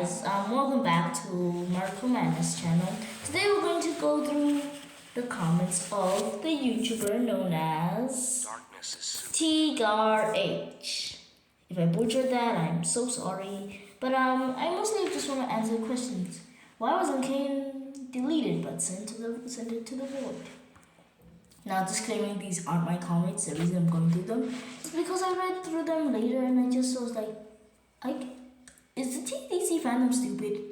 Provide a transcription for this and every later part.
guys, welcome back to Marco Madness channel. Today we're going to go through the comments of the YouTuber known as TGarH. If I butchered that, I'm so sorry. But I mostly just want to answer questions. Why wasn't Kane deleted but sent it to the void? Now, disclaiming these aren't my comments. The reason I'm going through them is because I read through them later and I just was like, is the TDC fandom stupid?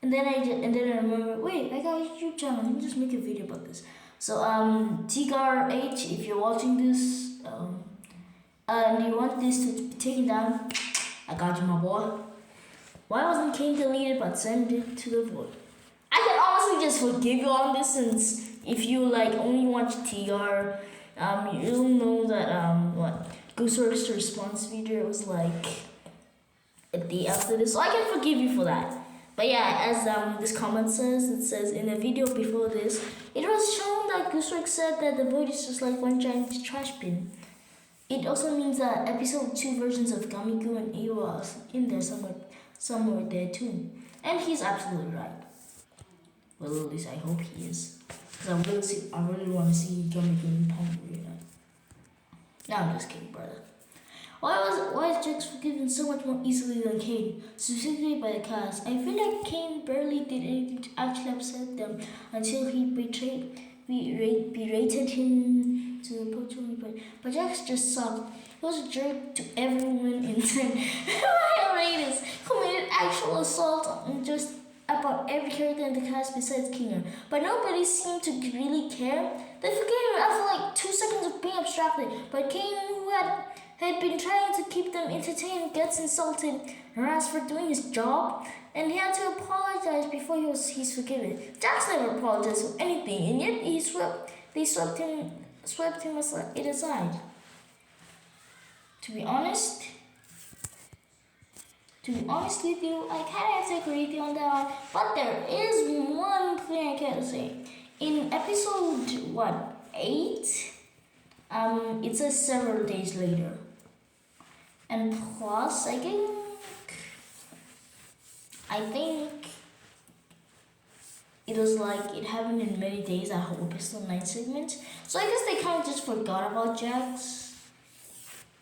And then I remember, wait, I got a YouTube channel. Let me just make a video about this. So TGarH, if you're watching this, and you want this to be taken down, I got you, my boy. Why wasn't Kane deleted but sent it to the void? I can honestly just forgive you on this, since if you like only watch TGar, you'll know that Gooseworks' response video was like a day after this, so I can forgive you for that. But yeah, as this comment says, it says in a video before this, it was shown that Gooseworks said that the void is just like one giant trash bin. It also means that episode 2 versions of Gamiku and Ewa are in there somewhere there too. And he's absolutely right. Well, at least I hope he is. Because I really want to see Gamiku and Pong reunite. No, I'm just kidding, brother. Why is Jax forgiven so much more easily than Kane, specifically by the cast? I feel like Kane barely did anything to actually upset them until he berated him to the poetry, but Jax just sucked. He was a jerk to everyone in Raiders, committed actual assault on just about every character in the cast besides Kinger, but nobody seemed to really care. They forgave him after like 2 seconds of being abstracted, but Kane, who had been trying to keep them entertained, gets insulted and harassed for doing his job, and he had to apologize before he's forgiven. Jax never apologized for anything, and yet they swept him aside. To be honest with you, I kind of have to agree with you on that one, but there is one thing I can't say. In episode 8, it says several days later. And plus, I think it was like it happened in many days, that whole episode 9 segment. So I guess they kind of just forgot about Jax.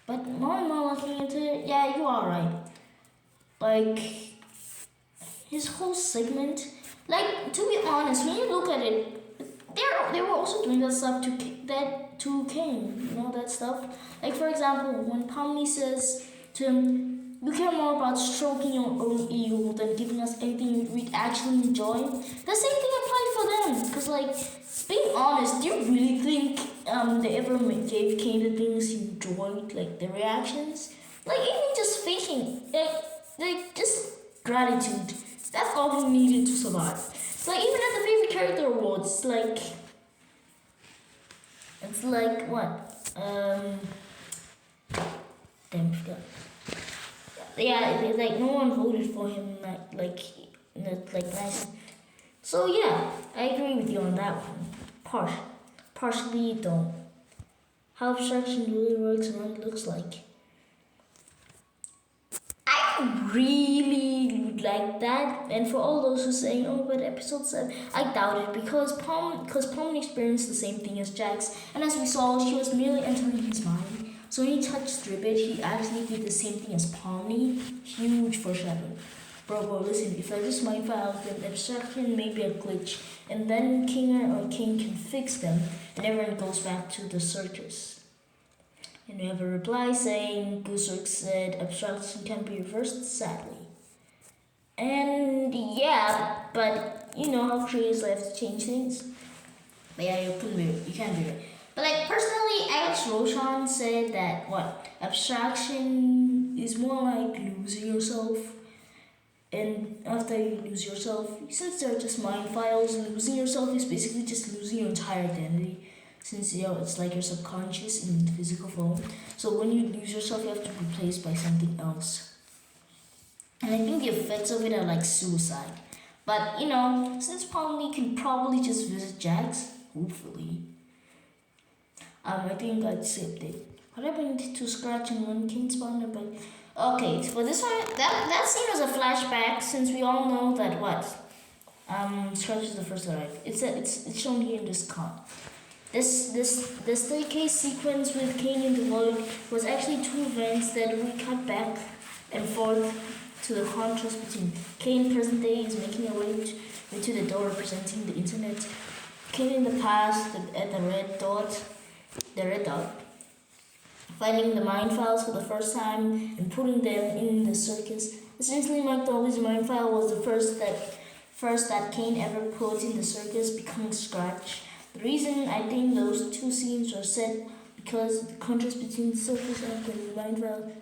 But more and more looking into it, yeah, you are right. Like, his whole segment, like, to be honest, when you look at it, they were also doing that stuff to Kane, you know, that stuff. Like, for example, when Pomni says to him, you care more about stroking your own ego than giving us anything we'd actually enjoy. The same thing applied for them. Because, like, being honest, do you really think they ever gave Kane the things he enjoyed, like the reactions? Like, even just faking, like just gratitude. That's all he needed to survive. Like, even at the favorite character awards, it's like what? Damn, forgot. Yeah, it's like no one voted for him, like nice. So yeah, I agree with you on that one. Partially don't. How abstraction really works and what it looks like. I really would like that, and for all those who are saying, oh, but episode 7, I doubt it, because Pom experienced the same thing as Jax, and as we saw, she was merely entering his mind. So when he touched Ribbit, he actually did the same thing as Pomni. Huge foreshadowing. Bro, listen, if I just mind files, then abstraction may be a glitch, and then Kinger or King can fix them, and everyone goes back to the circus. And we have a reply saying, Gooseworks said abstraction can be reversed, sadly. And yeah, but you know how creators have to change things. But yeah, you can't do it. But like personally, Alex Roshan said that abstraction is more like losing yourself. And after you lose yourself, since they're just mind files, losing yourself is basically just losing your entire identity. Since it's like your subconscious in physical form. So when you lose yourself, you have to be replaced by something else. And I think the effects of it are like suicide. But you know, since Pomni can probably just visit Jax, hopefully. I think I'd saved it. What happened to Scratch and when King spawned? But Okay, for this one, that scene was a flashback since we all know that what Scratch is the first to arrive. It's shown here in this card. The staircase sequence with Kane in the void was actually two events that we cut back and forth to the contrast between Kane present day is making a way to the door representing the internet. Kane in the past at the red dot, finding the mind files for the first time and putting them in the circus. Essentially, Mike Dolby's mind file was the first that Kane ever put in the circus, becoming Scratch. The reason I think those two scenes were set because the contrast between the circus and the mind file.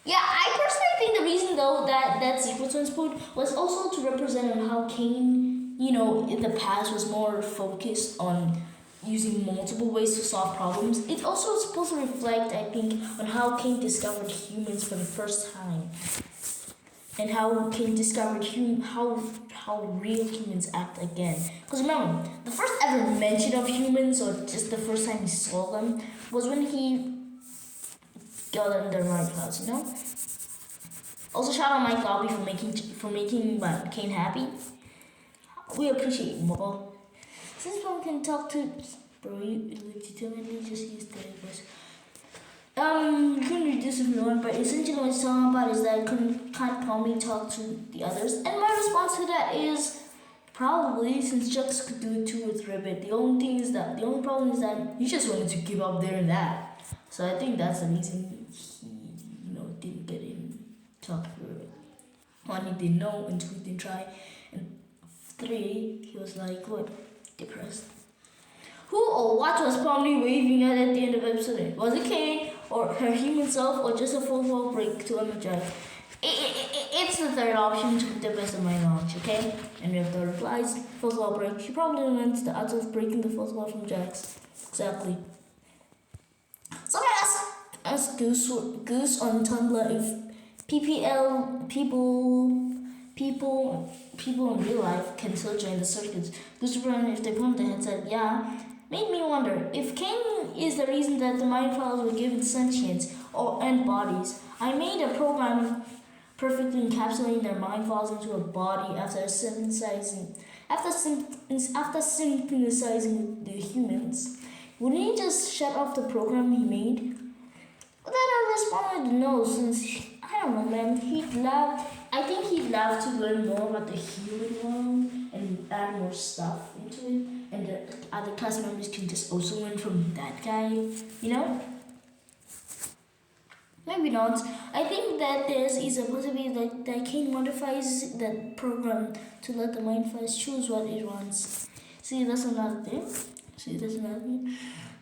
Yeah, I personally think the reason though that sequence was put was also to represent on how Kane, in the past was more focused on using multiple ways to solve problems. It also is supposed to reflect, I think, on how Kane discovered humans for the first time. And how Kane discovered how real humans act again. Because remember, the first ever mention of humans, or just the first time he saw them, was when he got on their mind files, Also shout out Mike Lobby for making Kane happy. We appreciate him, bro. Since one can talk to bro, you legitimately just use the voice. You can read this if you want, but essentially what it's talking about is that can't probably talk to the others. And my response to that is probably, since Jux could do it too with Ribbit. The only problem is that he just wanted to give up there and that. So I think that's the reason he, didn't get in talk to Ribbit. One, he didn't know, and two, he didn't try, and three, he was like, what? Depressed. Who or what was Pomni waving at the end of episode 8? Was it Kane, or her human self, or just a fourth wall break to energize? It's the third option to the best of my knowledge, okay? And if the replies, fourth wall break, she probably meant the act of breaking the fourth wall from Jax. Exactly. Someone asked Goose on Tumblr if PPL people in real life can still join the circuits. Goose replied if they put their head said, yeah. Made me wonder, if Kane is the reason that the mind files were given sentience and bodies, I made a program perfectly encapsulating their mind files into a body after synthesizing the humans. Wouldn't he just shut off the program he made? Well, then I responded no, since, I don't know, man, I think he'd love to learn more about the human world and add more stuff into it. And the other class members can just also learn from that guy, Maybe not. I think that there is a possibility that Kane modifies that program to let the mind files choose what it wants. See, that's another thing.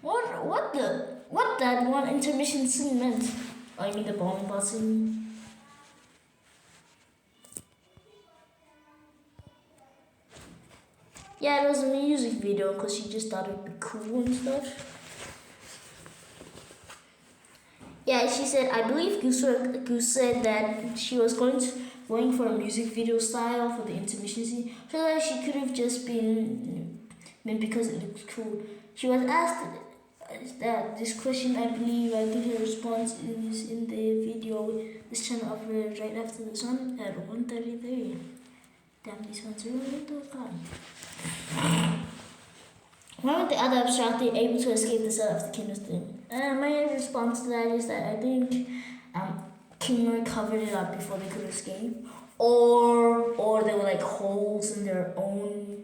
What that one intermission scene meant? I mean the bomb button. Yeah, it was a music video because she just thought it'd be cool and stuff. Yeah, she said, I believe Goose said that she was going for a music video style for the intermission scene. So that she could have just been because it looked cool. She was asked that this question, I think her response is in the video this channel uploaded right after this one at 1:33. Damn, these ones are really fun. Why weren't the other abstractly able to escape the cell after King was dead? My response to that is that I think King covered it up before they could escape, or they were like holes in their own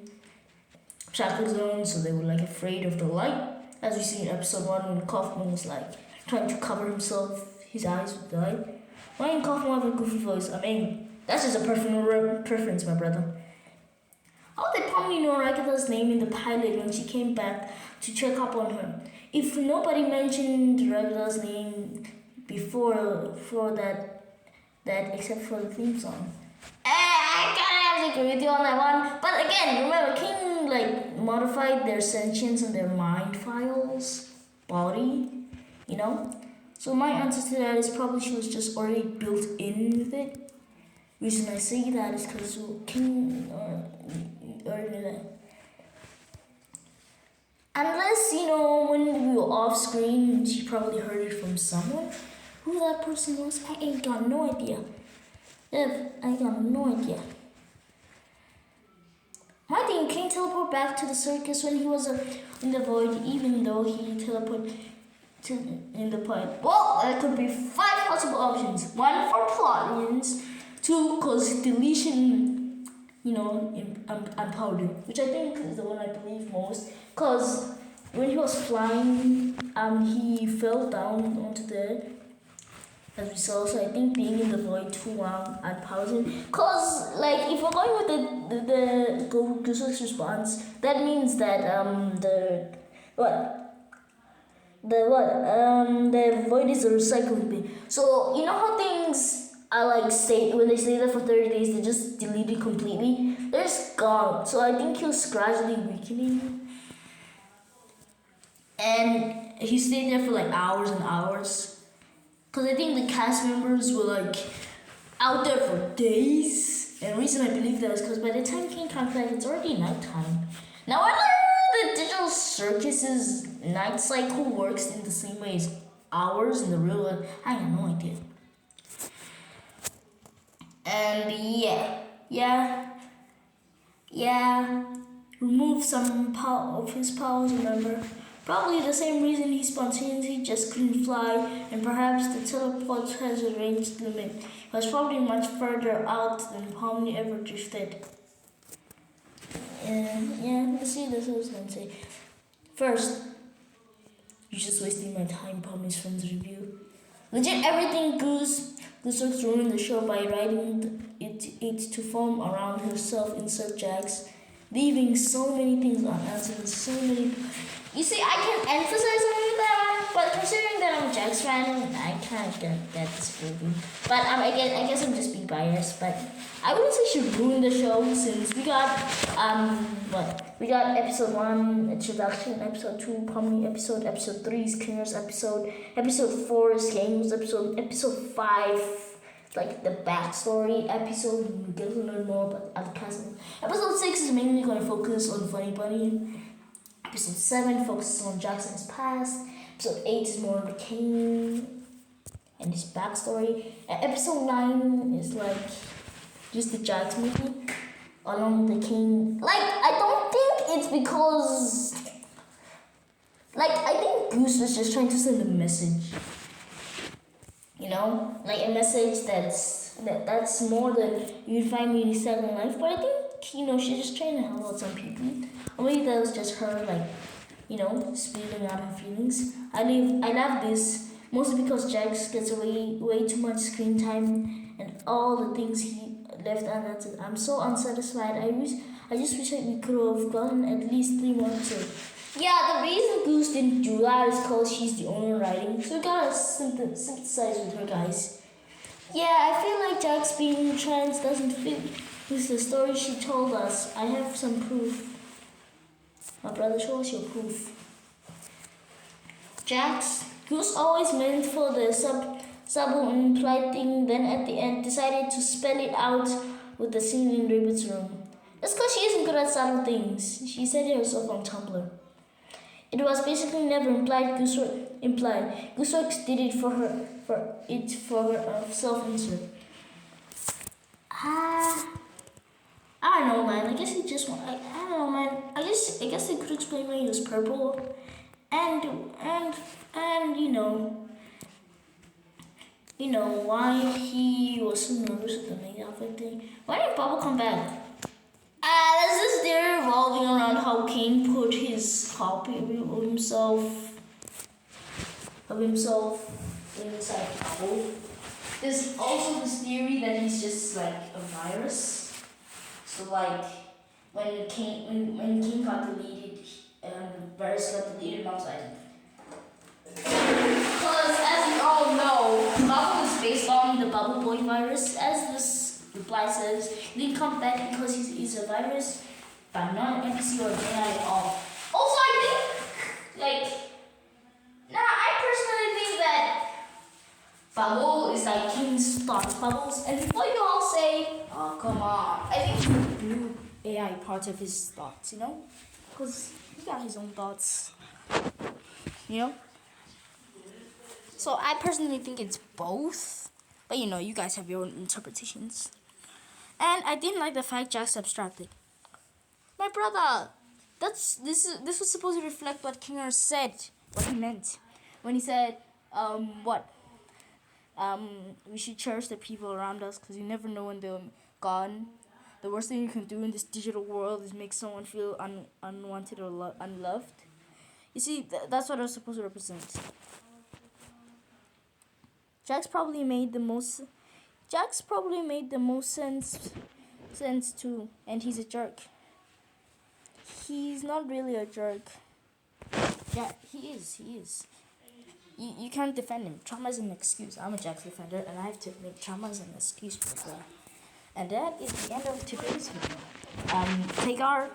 abstracted zone, so they were like afraid of the light. As we see in episode 1 when Kaufman was like trying to cover his eyes with the light. Why didn't Kaufman have a goofy voice? I mean, that's just a personal preference, my brother. How did Pomni know Ragitha's name in the pilot when she came back to check up on her? If nobody mentioned Ragitha's name before that except for the theme song. I kind of agree with you on that one. But again, remember, King modified their sentience and their mind files body, So my answer to that is probably she was just already built in with it. Reason I say that is because King already knew that. Unless, when we were off screen, she probably heard it from someone who that person was, I ain't got no idea. I got no idea. Why didn't King teleport back to the circus when he was in the void, even though he teleported to in the point? Well, there could be 5 possible options. 1 for plot reasons, 2 cause deletion, unpowder, which I think is the one I believe most. Cause when he was flying, he fell down onto the, as we saw. So I think being in the void too long unpowers him. Cause like if we're going with the Goosew's response, that means that the void is a recycling bin. So you know how things are like stay when they stay there for 30 days, they just delete it completely. They're just gone. So I think he was gradually weakening, and he stayed there for like hours and hours. Cause I think the cast members were like out there for days. And the reason I believe that is because by the time King comes back, it's already nighttime. Now I learned the digital circus's night cycle works in the same way as ours in the real world. I have no idea. And remove some of his powers, remember? Probably the same reason he spontaneously just couldn't fly, and perhaps the teleport has a range limit. It was probably much further out than Pomni ever drifted. And let's see this I was gonna say. First, you're just wasting my time, Pomni's friends review. Legit everything Goose ruined the show by writing it to form around herself, insert Jax, leaving so many things unanswered, You see, I can emphasize on that, but considering that I'm a Jax fan, I kind of get this movie. But I guess I'm just being biased. But I wouldn't say she ruined the show, since we got we got episode 1 introduction, episode 2 Pomni episode 3 is Kinger's episode 4 is Games episode 5 like the backstory episode. You get to learn more about Alcazar. Episode 6 is mainly going to focus on Funny Bunny. Episode 7 focuses on Jackson's past. Episode 8 is more on the King and his backstory. And episode 9 is like just the Jax movie along with the King. Like, I don't think it's because, like, I think Goose was just trying to send a message. Like a message that's more than you'd find me in Second Life. But I think, she's just trying to help out some people. Or maybe that was just her, like, spilling out her feelings. I love this mostly because Jax gets way too much screen time and all the things he left unanswered. I'm so unsatisfied. I just wish we could have gotten at least 3 more episodes. Yeah, the reason Goose didn't do that is because she's the owner writing, so we gotta synthesize with her, guys. Yeah, I feel like Jax being trans doesn't fit with the story she told us. I have some proof. My brother, show us your proof. Jax, Goose always meant for the subtle implied thing, then at the end decided to spell it out with the scene in Rabbit's room. That's because she isn't good at subtle things. She said it herself on Tumblr. It was basically never implied. Gooseworks did it for her self-insert. I don't know, man. I guess he just want. I don't know, man. I guess they could explain why he was purple, and why he was so nervous with the main outfit thing. Why didn't Bubble come back? There's this theory revolving around how Kane put his copy of himself inside Bubble. There's also this theory that he's just like a virus. So like when King got deleted, virus got deleted outside. Because as we all know, Bubble is based on the Bubble Boy virus, as this reply says. He didn't come back because he's a virus, but not an NPC or AI at all. Also, I think, I personally think that Bubble is like King's thought bubbles. And before you all say, oh, come on, I think he blew AI parts of his thoughts, Because he got his own thoughts, So I personally think it's both, but you guys have your own interpretations. And I didn't like the fact Jax abstracted. My brother, this was supposed to reflect what Kinger said, what he meant when he said, what? We should cherish the people around us because you never know when they're gone. The worst thing you can do in this digital world is make someone feel unwanted or unloved. You see, that's what I was supposed to represent. Jax probably made the most sense too, and he's a jerk. He's not really a jerk. Yeah, he is. You can't defend him. Trauma is an excuse. I'm a Jax defender, and I have to admit trauma is an excuse for that. And that is the end of today's video. Take our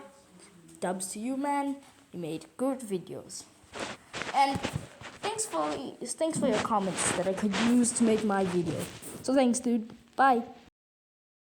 dubs to you, man. You made good videos. And thanks for your comments that I could use to make my video. So thanks, dude. Bye.